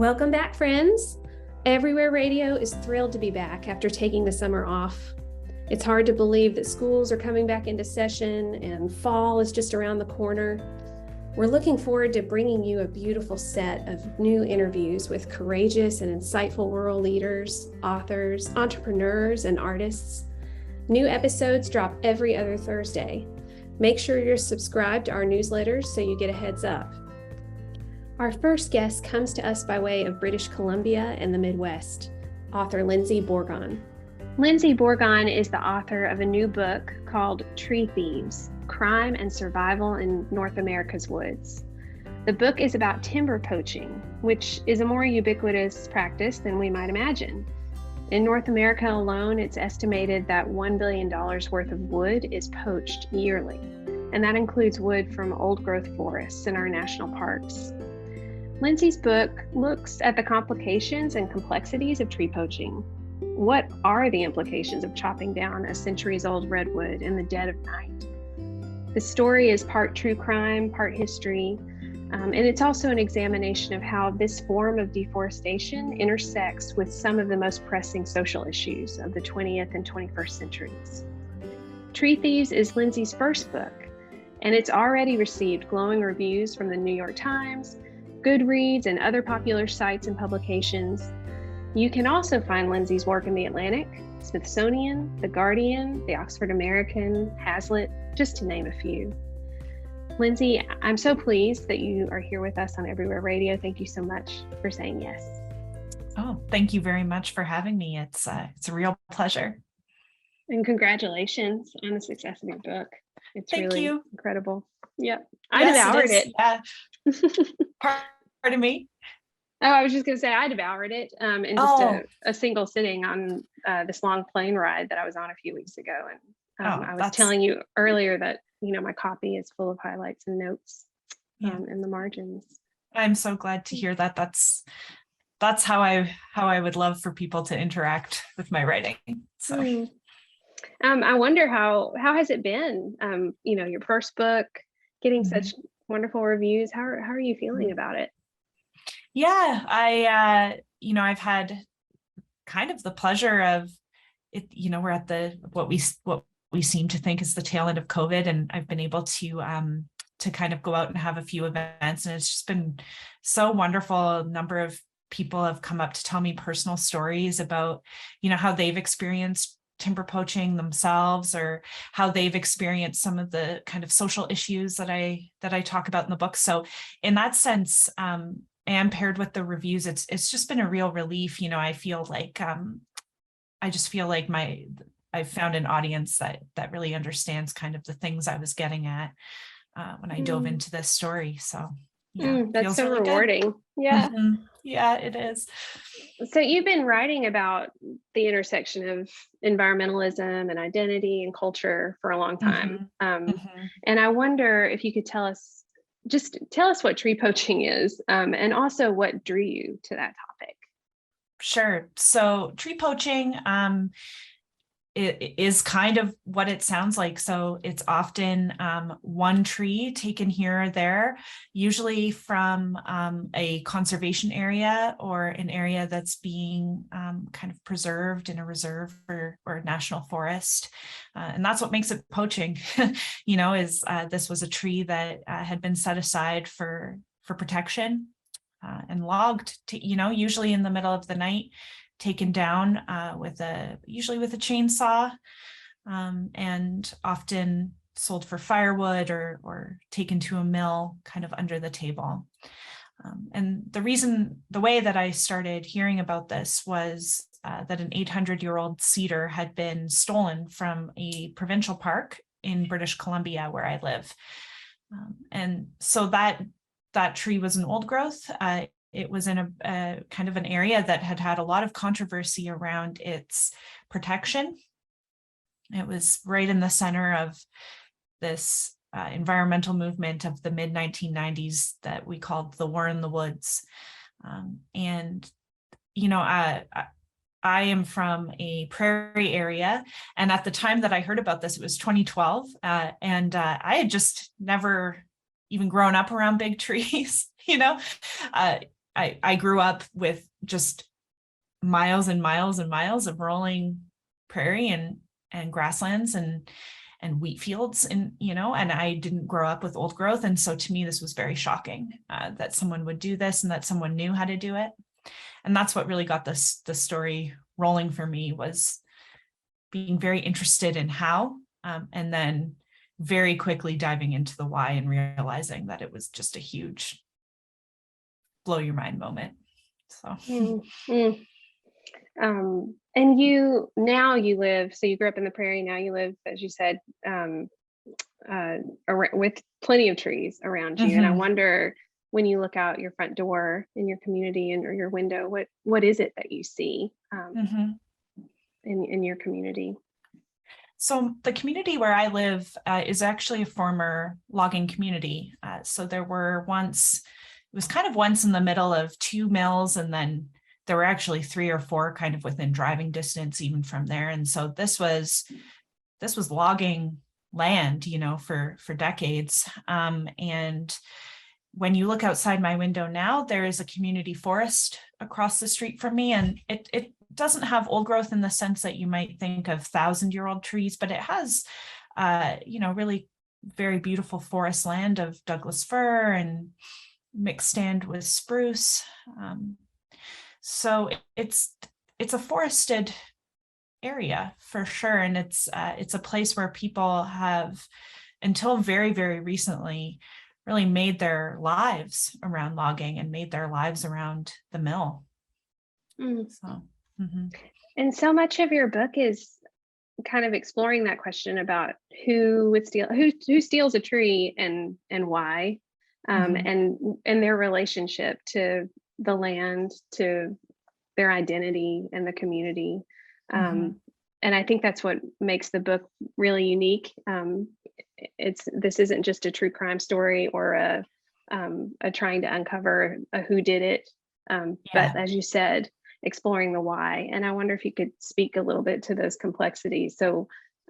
Welcome back, friends. Everywhere Radio is thrilled to be back after taking the summer off. It's hard to believe that schools are coming back into session and fall is just around the corner. We're looking forward to bringing you a beautiful set of new interviews with courageous and insightful rural leaders, authors, entrepreneurs, and artists. New episodes drop every other Thursday. Make sure you're subscribed to our newsletters so you get a heads up. Our first guest comes to us by way of British Columbia and the Midwest, author Lyndsie Bourgon. Lyndsie Bourgon is the author of a new book called Thieves, Crime and Survival in North America's Woods. The book is about timber poaching, which is a more ubiquitous practice than we might imagine. In North America alone, it's estimated that $1 billion worth of wood is poached yearly, and that includes wood from old-growth forests in our national parks. Lyndsie's book looks at the complications and complexities of tree poaching. What are the implications of chopping down a centuries-old redwood in the dead of night? The story is part true crime, part history, and it's also an examination of how this form of deforestation intersects with some of the most pressing social issues of the 20th and 21st centuries. Thieves is Lyndsie's first book, and it's already received glowing reviews from the New York Times, Goodreads, and other popular sites and publications. You can also find Lyndsie's work in The Atlantic, Smithsonian, The Guardian, the Oxford American, Hazlitt, just to name a few. Lyndsie, I'm so pleased that you are here with us on Everywhere Radio. Thank you so much for saying yes. Oh, thank you very much for having me. It's a real pleasure. And congratulations on the success of your book. It's Thank really you. Incredible. Yep. I devoured it. Yeah. Pardon me? Oh, I was just going to say I devoured it in just a single sitting on this long plane ride that I was on a few weeks ago. And I was telling you earlier that, my copy is full of highlights and notes in the margins. I'm so glad to hear that. That's how I would love for people to interact with my writing. So I wonder how has it been? Your first book, getting such wonderful reviews. How are you feeling about it? Yeah, I've had kind of the pleasure of it. We're at what we seem to think is the tail end of COVID, and I've been able to kind of go out and have a few events, and it's just been so wonderful. A number of people have come up to tell me personal stories about, how they've experienced timber poaching themselves, or how they've experienced some of the kind of social issues that I talk about in the book. So in that sense, and paired with the reviews, it's just been a real relief. I feel like I just feel like I've found an audience that really understands kind of the things I was getting at when I dove into this story. So yeah, that's so really rewarding. Good. Yeah. Yeah, it is. So you've been writing about the intersection of environmentalism and identity and culture for a long time. And I wonder if you could tell us what tree poaching is, and also what drew you to that topic. Sure. So tree poaching, it is kind of what it sounds like. So it's often one tree taken here or there, usually from a conservation area or an area that's being kind of preserved in a reserve or a national forest. And that's what makes it poaching, is this was a tree that had been set aside for protection and logged, usually in the middle of the night, taken down usually with a chainsaw, and often sold for firewood or taken to a mill kind of under the table. And the way that I started hearing about this was that an 800-year-old cedar had been stolen from a provincial park in British Columbia, where I live. And so that tree was an old growth. It was in a kind of an area that had a lot of controversy around its protection. It was right in the center of this environmental movement of the mid-1990s that we called the War in the Woods. And I am from a prairie area, and at the time that I heard about this, it was 2012, and I had just never even grown up around big trees. I grew up with just miles and miles and miles of rolling prairie and grasslands and wheat fields, and and I didn't grow up with old growth. And so to me, this was very shocking that someone would do this and that someone knew how to do it. And that's what really got the story rolling for me, was being very interested in how, and then very quickly diving into the why and realizing that it was just a huge blow your mind moment. So. And you live, so you grew up in the prairie, now you live, as you said, with plenty of trees around you. And I wonder, when you look out your front door in your community and or your window, what is it that you see in your community? So the community where I live is actually a former logging community. So there were once, it was kind of once in the middle of two mills, and then there were actually 3 or 4 kind of within driving distance even from there. And so this was logging land, for decades. And when you look outside my window now, there is a community forest across the street from me, and it doesn't have old growth in the sense that you might think of 1,000-year-old trees, but it has, really very beautiful forest land of Douglas fir and mixed stand with spruce. So it's a forested area for sure, and it's a place where people have, until very, very recently, really made their lives around logging and made their lives around the mill. So, And so much of your book is kind of exploring that question about who steals a tree and why, and their relationship to the land, to their identity and the community. And I think that's what makes the book really unique. This isn't just a true crime story or a trying to uncover a who did it, but as you said, exploring the why. And I wonder if you could speak a little bit to those complexities. So,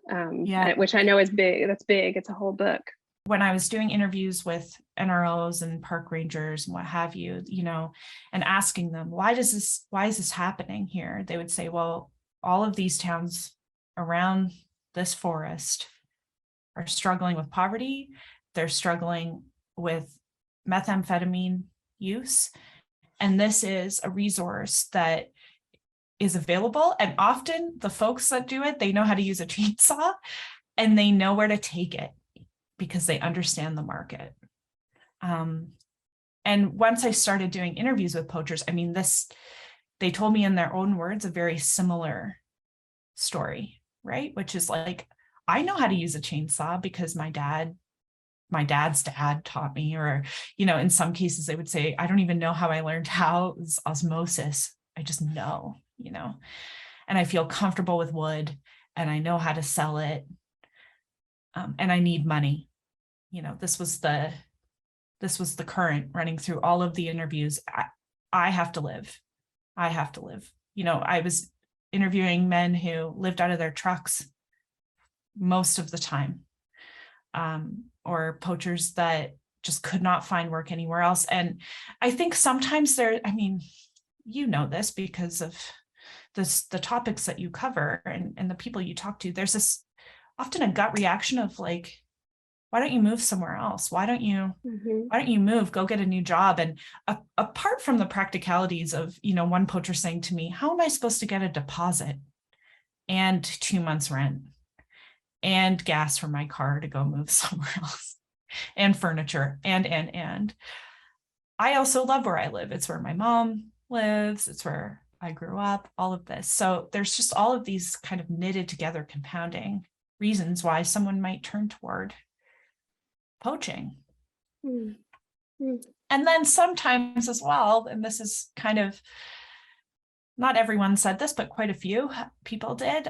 which I know is big. That's big. It's a whole book. When I was doing interviews with NROs and park rangers and what have you, and asking them, why is this happening here? They would say, well, all of these towns around this forest are struggling with poverty. They're struggling with methamphetamine use. And this is a resource that is available. And often the folks that do it, they know how to use a chainsaw and they know where to take it, because they understand the market. And once I started doing interviews with poachers, they told me in their own words a very similar story, right? Which is like, I know how to use a chainsaw because my dad's dad taught me, or, in some cases they would say, I don't even know how I learned how. It was osmosis. I just know, and I feel comfortable with wood and I know how to sell it. And I need money. This was the current running through all of the interviews. I have to live. I was interviewing men who lived out of their trucks most of the time, or poachers that just could not find work anywhere else. And I think sometimes this because of the topics that you cover and the people you talk to, there's this often a gut reaction of like, why don't you move somewhere else? Why don't you move, go get a new job? And apart from the practicalities of, one poacher saying to me, how am I supposed to get a deposit and 2 months rent and gas for my car to go move somewhere else and furniture and I also love where I live. It's where my mom lives. It's where I grew up, all of this. So there's just all of these kind of knitted together compounding reasons why someone might turn toward poaching. And then sometimes as well, and this is kind of, not everyone said this, but quite a few people did,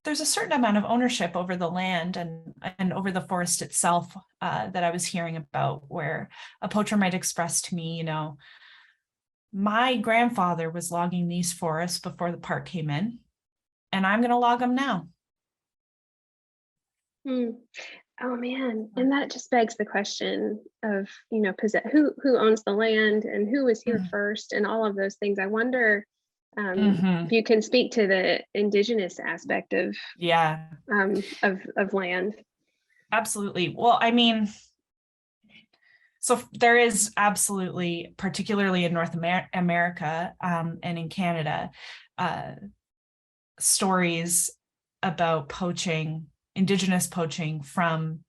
there's a certain amount of ownership over the land and over the forest itself that I was hearing about, where a poacher might express to me, my grandfather was logging these forests before the park came in, and I'm going to log them now. Oh man, and that just begs the question of, who owns the land and who was here first and all of those things. I wonder if you can speak to the indigenous aspect of Yeah, of land. absolutely. Well, I mean, so there is absolutely, particularly in North America and in Canada, stories about poaching, Indigenous poaching from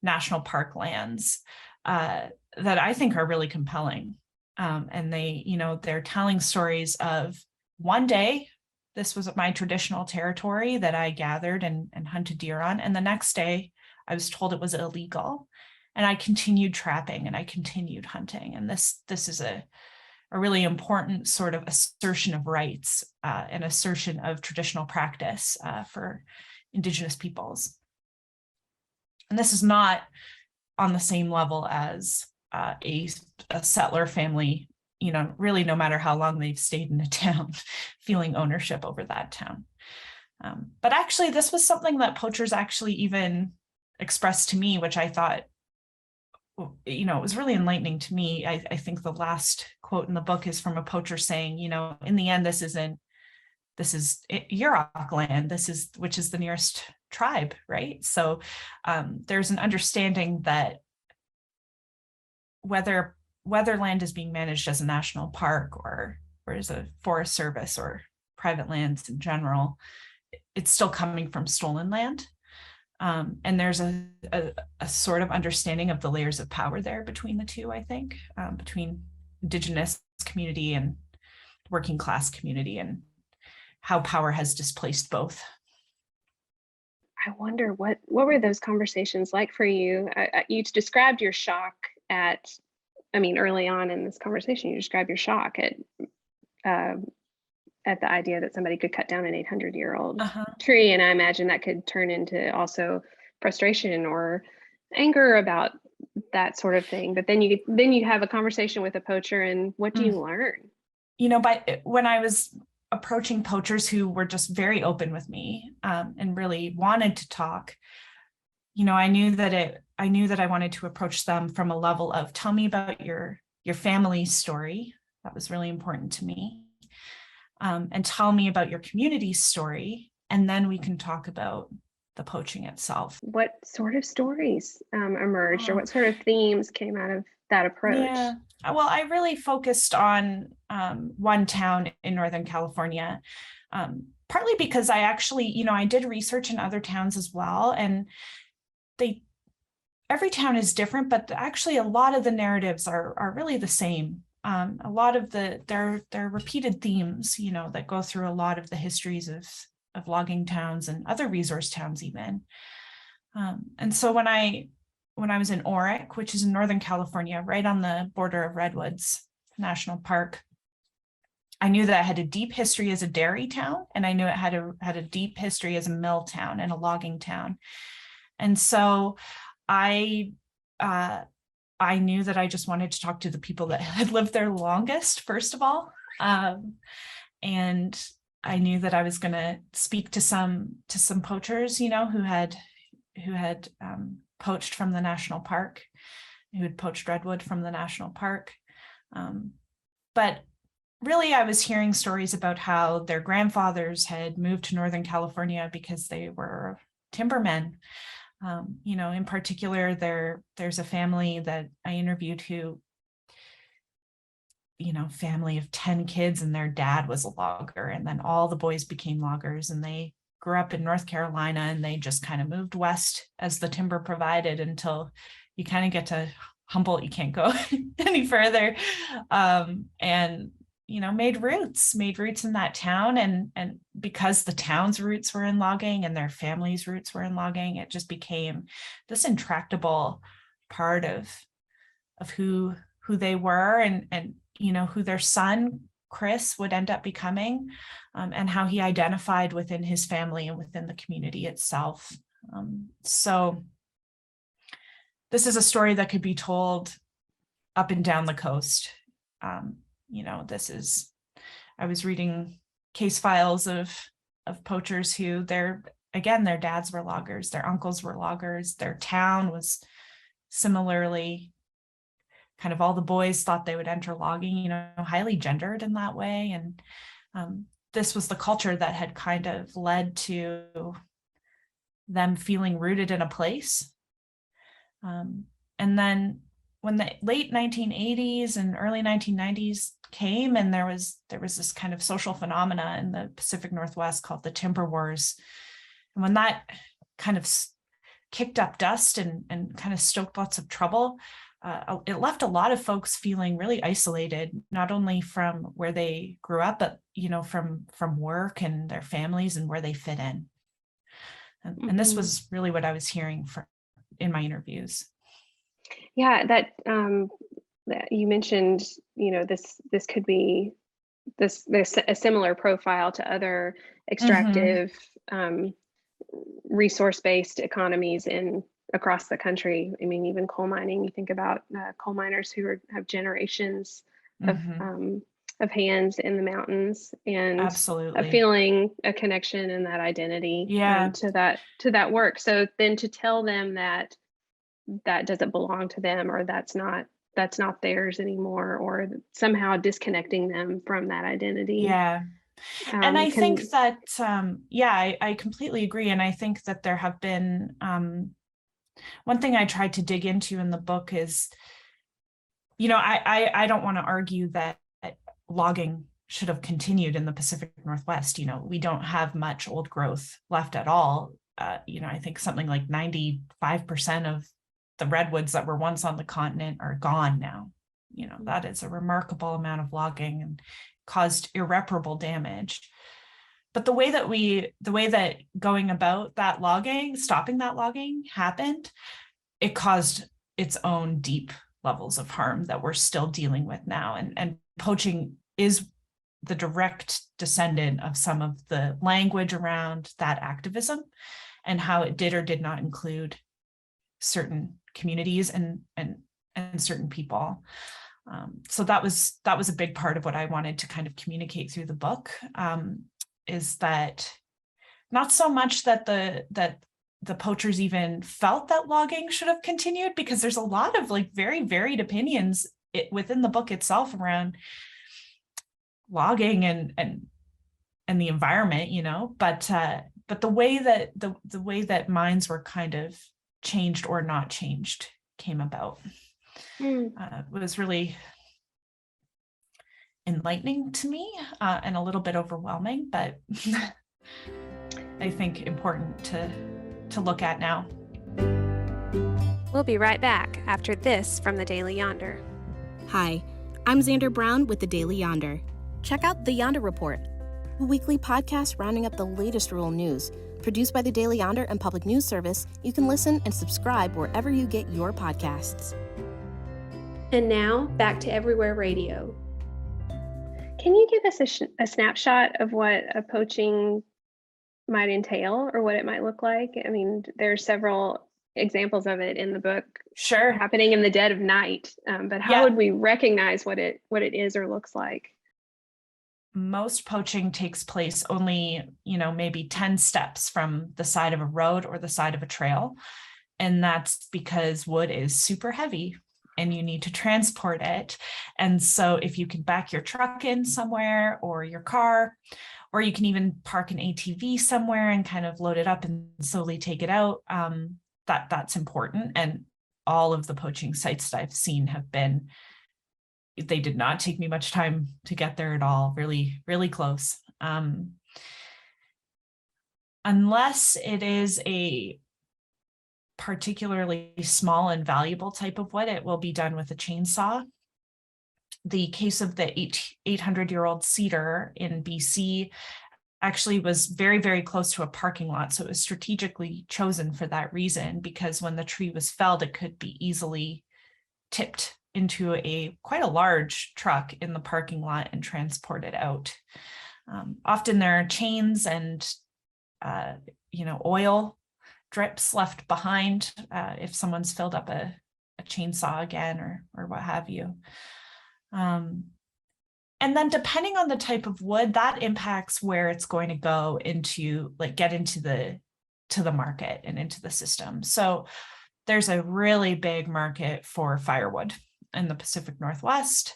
national park lands that I think are really compelling. And they're telling stories of one day, this was my traditional territory that I gathered and hunted deer on. And the next day, I was told it was illegal. And I continued trapping and I continued hunting. And this is a really important sort of assertion of rights and assertion of traditional practice for Indigenous peoples. And this is not on the same level as a settler family, really no matter how long they've stayed in a town, feeling ownership over that town. But actually, this was something that poachers actually even expressed to me, which I thought, it was really enlightening to me. I think the last quote in the book is from a poacher saying, in the end, this is Yurok land, which is the nearest tribe, right? So there's an understanding that whether land is being managed as a national park or as a forest service or private lands in general, it's still coming from stolen land. And there's a sort of understanding of the layers of power there between the two, I think, between Indigenous community and working class community, and how power has displaced both. I wonder what were those conversations like for you? You described your shock early on in this conversation, you described your shock at the idea that somebody could cut down an 800-year-old tree. And I imagine that could turn into also frustration or anger about that sort of thing. But then you have a conversation with a poacher, and what do you learn? When I was approaching poachers who were just very open with me and really wanted to talk, I knew that I wanted to approach them from a level of, tell me about your family story. That was really important to me. And tell me about your community story, and then we can talk about the poaching itself. What sort of stories emerged, or what sort of themes came out of that approach? Yeah, well, I really focused on one town in Northern California, partly because I actually, I did research in other towns as well, and every town is different, but actually a lot of the narratives are really the same. A lot of they're repeated themes, that go through a lot of the histories of logging towns and other resource towns even. And so when I was in Oric, which is in Northern California, right on the border of Redwoods National Park, I knew that I had a deep history as a dairy town, and I knew it had a deep history as a mill town and a logging town. And so I knew that I just wanted to talk to the people that had lived there longest, first of all. And I knew that I was going to speak to some poachers, who had poached from the national park, who had poached redwood from the national park. But really, I was hearing stories about how their grandfathers had moved to Northern California because they were timbermen. In particular, there's a family that I interviewed who, family of 10 kids, and their dad was a logger, and then all the boys became loggers, and they grew up in North Carolina, and they just kind of moved west as the timber provided until you kind of get to Humboldt. You can't go any further. And made roots in that town, and because the town's roots were in logging and their family's roots were in logging, it just became this intractable part of who they were, and who their son Chris would end up becoming, and how he identified within his family and within the community itself. So this is a story that could be told up and down the coast. I was reading case files of poachers who again, their dads were loggers, their uncles were loggers, their town was similarly kind of, all the boys thought they would enter logging, you know, highly gendered in that way. And this was the culture that had kind of led to them feeling rooted in a place. And then when the late 1980s and early 1990s came, and there was this kind of social phenomena in the Pacific Northwest called the Timber Wars. And when that kind of kicked up dust and kind of stoked lots of trouble, it left a lot of folks feeling really isolated, not only from where they grew up, but, you know, from work and their families and where they fit in. And this was really what I was hearing in my interviews. Yeah, that you mentioned, you know, this could be there's a similar profile to other extractive resource-based economies across the country. I mean, even coal mining, you think about coal miners who have generations of hands in the mountains, and absolutely feeling a connection and that identity to that work. So then to tell them that doesn't belong to them, or that's not theirs anymore, or somehow disconnecting them from that identity. Yeah. And I think that, I completely agree. And I think that there have been, one thing I tried to dig into in the book is, you know, I don't want to argue that logging should have continued in the Pacific Northwest. You know, we don't have much old growth left at all. You know, I think something like 95% of the redwoods that were once on the continent are gone now. You know, that is a remarkable amount of logging and caused irreparable damage. But the way that going about that logging, stopping that logging happened, it caused its own deep levels of harm that we're still dealing with now. And poaching is the direct descendant of some of the language around that activism and how it did or did not include certain communities and certain people. So that was a big part of what I wanted to kind of communicate through the book, is that not so much that the poachers even felt that logging should have continued, because there's a lot of like very varied opinions within the book itself around logging and the environment, you know, but the way that the way that minds were kind of changed or not changed came about. Was really enlightening to me, and a little bit overwhelming, but I think important to look at now. We'll be right back after this from the Daily Yonder. Hi, I'm Xander Brown with the Daily Yonder. Check out the Yonder Report, a weekly podcast rounding up the latest rural news. Produced by the Daily Yonder and Public News Service, you can listen and subscribe wherever you get your podcasts. And now, back to Everywhere Radio. Can you give us a snapshot of what a poaching might entail, or what it might look like? I mean, there's several examples of it in the book. Sure. Happening in the dead of night. But how would we recognize what it is or looks like? Most poaching takes place only, you know, maybe 10 steps from the side of a road or the side of a trail. And that's because wood is super heavy and you need to transport it. And so if you can back your truck in somewhere, or your car, or you can even park an ATV somewhere and kind of load it up and slowly take it out, that's important. And all of the poaching sites that I've seen they did not take me much time to get there at all, really, really close. Unless it is a particularly small and valuable type of wood, it will be done with a chainsaw. The case of the 800-year-old cedar in BC actually was very, very close to a parking lot. So it was strategically chosen for that reason, because when the tree was felled, it could be easily tipped into quite a large truck in the parking lot and transported out. Often there are chains and oil drips left behind if someone's filled up a chainsaw again or what have you. And then depending on the type of wood, that impacts where it's going to go into, like, get into the to the market and into the system. So there's a really big market for firewood in the Pacific Northwest.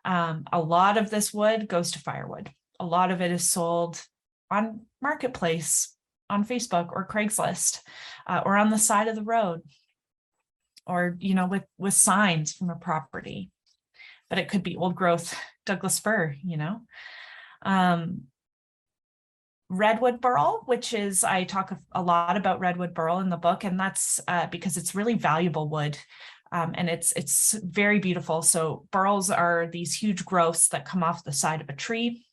A lot of this wood goes to firewood. A lot of it is sold on Marketplace, on Facebook or Craigslist, or on the side of the road, or, you know, with signs from a property. But it could be old growth Douglas fir, you know. Redwood burl, which is, I talk a lot about redwood burl in the book, and that's because it's really valuable wood. And it's very beautiful. So burls are these huge growths that come off the side of a tree.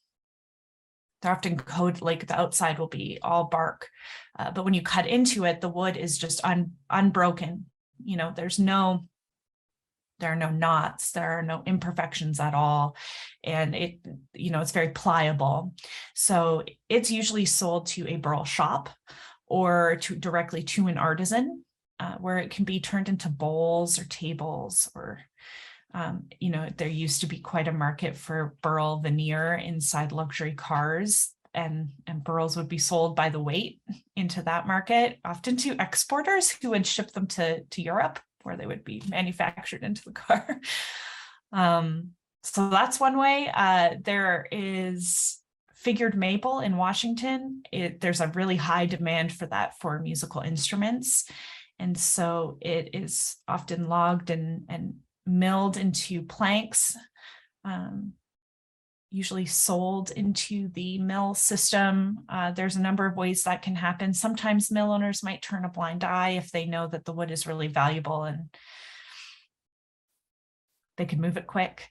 They're often like the outside will be all bark, but when you cut into it, the wood is just unbroken. You know, there are no knots, there are no imperfections at all, and it's very pliable. So it's usually sold to a burl shop or directly to an artisan, where it can be turned into bowls or tables, or there used to be quite a market for burl veneer inside luxury cars, and burls would be sold by the weight into that market, often to exporters who would ship them to Europe, where they would be manufactured into the car. So that's one way. There is figured maple in Washington. There's a really high demand for that for musical instruments. And so it is often logged and milled into planks, usually sold into the mill system. There's a number of ways that can happen. Sometimes mill owners might turn a blind eye if they know that the wood is really valuable and they can move it quick.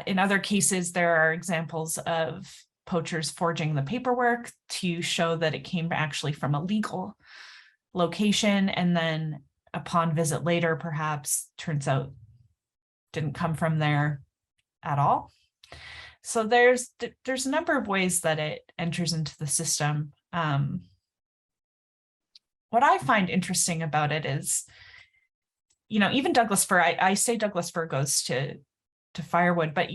In other cases, there are examples of poachers forging the paperwork to show that it came actually from a legal location, and then upon visit later, perhaps turns out didn't come from there at all. So there's a number of ways that it enters into the system. What I find interesting about it is, even Douglas fir, I say Douglas fir goes to firewood, but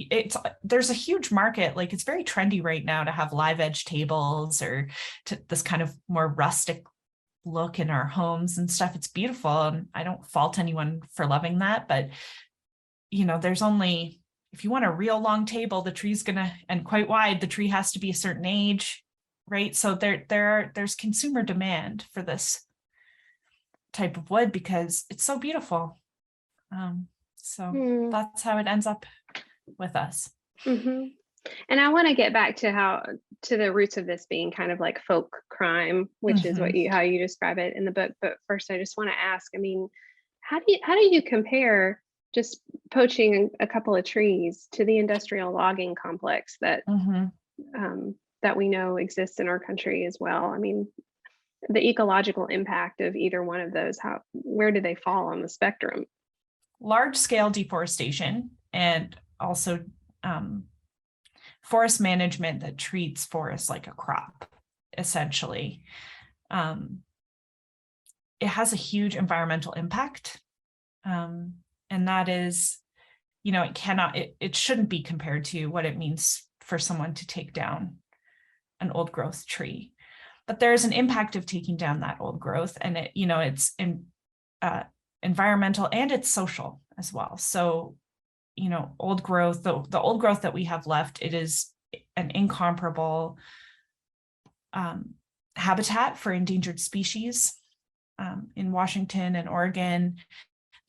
there's a huge market. Like, it's very trendy right now to have live edge tables, or to this kind of more rustic look in our homes and stuff. It's beautiful, and I don't fault anyone for loving that, but there's only, if you want a real long table, the tree's and quite wide, the tree has to be a certain age, right? So there's consumer demand for this type of wood because it's so beautiful. So that's how it ends up with us. Mm-hmm. And I want to get back to the roots of this being kind of like folk crime, which is how you describe it in the book. But first, I just want to ask, how do you compare just poaching a couple of trees to the industrial logging complex that that we know exists in our country as well? The ecological impact of either one of those, where do they fall on the spectrum? Large scale deforestation, and also forest management that treats forests like a crop, essentially. It has a huge environmental impact. And that is, it shouldn't be compared to what it means for someone to take down an old growth tree. But there's an impact of taking down that old growth, and it's environmental and it's social as well. So, old growth, the old growth that we have left, it is an incomparable habitat for endangered species. In Washington and Oregon,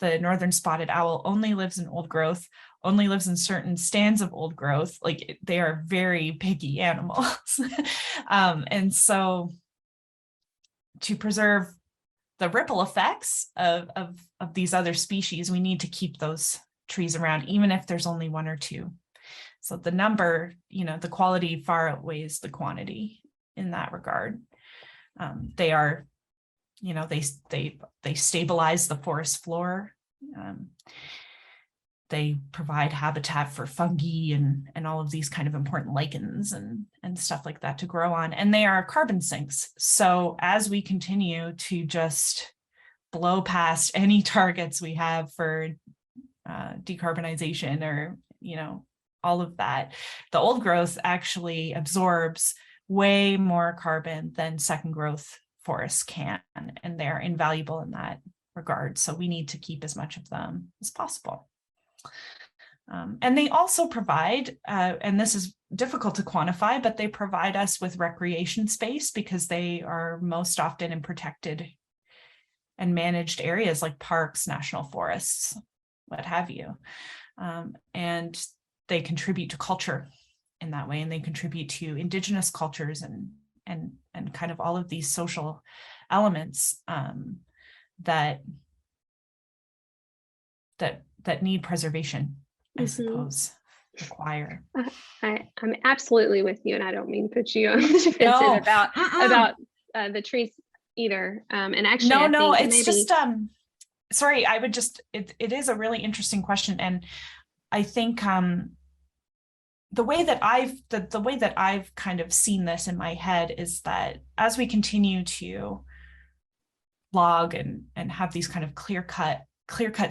the northern spotted owl only lives in old growth, only lives in certain stands of old growth. Like, they are very picky animals. And so to preserve the ripple effects of these other species, we need to keep those trees around, even if there's only one or two. So the number, the quality far outweighs the quantity in that regard. They are, they stabilize the forest floor. They provide habitat for fungi and all of these kind of important lichens and stuff like that to grow on. And they are carbon sinks. So as we continue to just blow past any targets we have for decarbonization, or, all of that, the old growth actually absorbs way more carbon than second growth forests can, and they're invaluable in that regard. So we need to keep as much of them as possible. And they also provide, and this is difficult to quantify, but they provide us with recreation space because they are most often in protected and managed areas like parks, national forests, what have you. And they contribute to culture in that way, and they contribute to Indigenous cultures and kind of all of these social elements that need preservation, I suppose, require. I'm absolutely with you, and I don't mean to put you on the defensive No. about the trees either. And actually, no, I think it's maybe... just sorry, I would just, it is a really interesting question, and I think the way that I've kind of seen this in my head is that as we continue to log and have these kind of clear cut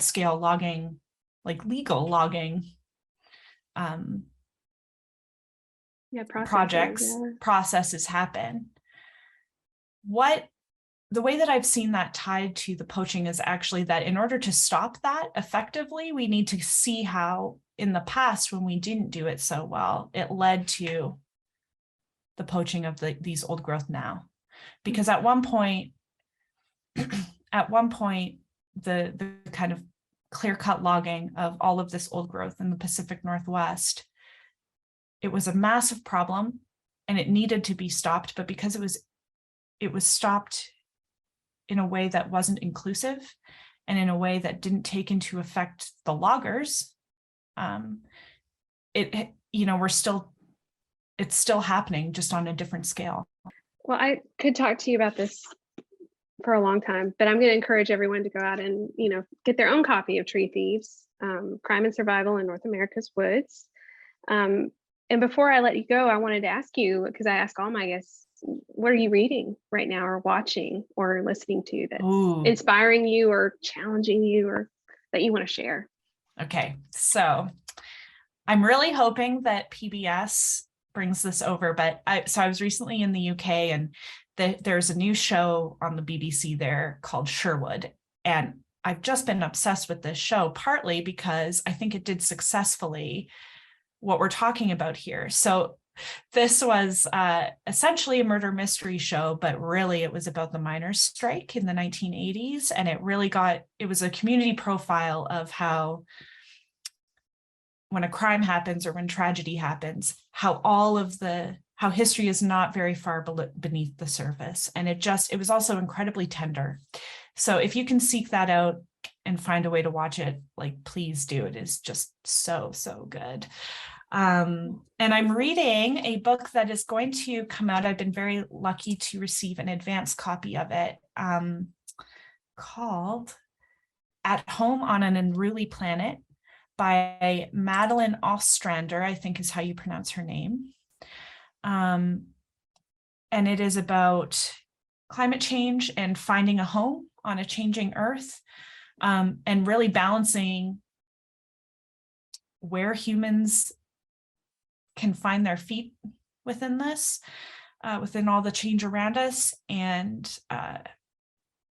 scale logging, like legal logging processes happen, the way that I've seen that tied to the poaching is actually that in order to stop that effectively, we need to see how in the past, when we didn't do it so well, it led to the poaching of these old growth now. Because at one point, the kind of clear-cut logging of all of this old growth in the Pacific Northwest, it was a massive problem and it needed to be stopped, but because it was stopped in a way that wasn't inclusive and in a way that didn't take into effect the loggers, it's still happening, just on a different scale. Well, I could talk to you about this for a long time, but I'm going to encourage everyone to go out and, get their own copy of Tree Thieves, Crime and Survival in North America's Woods. And before I let you go, I wanted to ask you, because I ask all my guests, what are you reading right now, or watching, or listening to that's inspiring you or challenging you, or that you want to share? Okay, so I'm really hoping that PBS brings this over, but I was recently in the UK, and there's a new show on the BBC there called Sherwood, and I've just been obsessed with this show, partly because I think it did successfully what we're talking about here. So this was essentially a murder mystery show, but really it was about the miners' strike in the 1980s. And it was a community profile of how, when a crime happens or when tragedy happens, how history is not very far beneath the surface. And it was also incredibly tender. So if you can seek that out and find a way to watch it, please do. It is just so, so good. And I'm reading a book that is going to come out. I've been very lucky to receive an advance copy of it, called At Home on an Unruly Planet by Madeline Ostrander, I think is how you pronounce her name. And it is about climate change and finding a home on a changing Earth, and really balancing where humans can find their feet within this, within all the change around us, and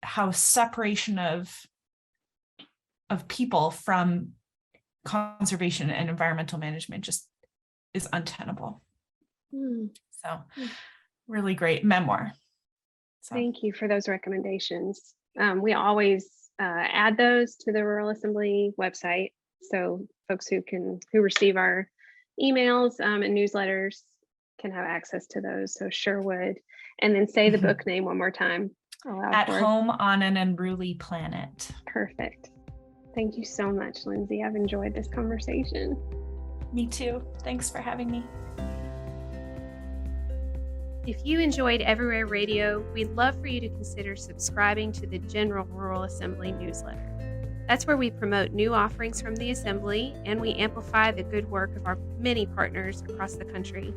how separation of people from conservation and environmental management just is untenable. So really great memoir. So. Thank you for those recommendations. We always add those to the Rural Assembly website, so folks who receive our emails and newsletters can have access to those. So Sherwood, and then say the book name one more time. At Home on an Unruly Planet. Perfect. Thank you so much, Lyndsie. I've enjoyed this conversation. Me too. Thanks for having me. If you enjoyed Everywhere Radio, we'd love for you to consider subscribing to the General Rural Assembly newsletter. That's where we promote new offerings from the Assembly, and we amplify the good work of our many partners across the country.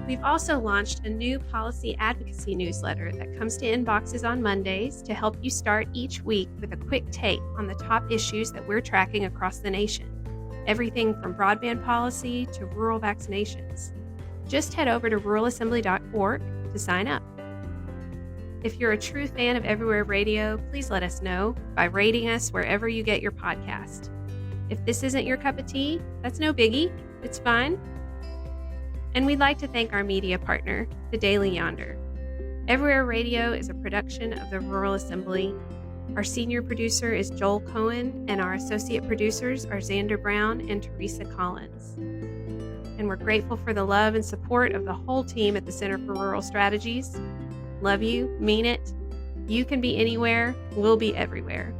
We've also launched a new policy advocacy newsletter that comes to inboxes on Mondays to help you start each week with a quick take on the top issues that we're tracking across the nation. Everything from broadband policy to rural vaccinations. Just head over to ruralassembly.org to sign up. If you're a true fan of Everywhere Radio, please let us know by rating us wherever you get your podcast. If this isn't your cup of tea, that's no biggie. It's fine. And we'd like to thank our media partner, the Daily Yonder. Everywhere Radio is a production of the Rural Assembly. Our senior producer is Joel Cohen, and our associate producers are Xander Brown and Teresa Collins. And we're grateful for the love and support of the whole team at the Center for Rural Strategies. Love you, mean it. You can be anywhere, we'll be everywhere.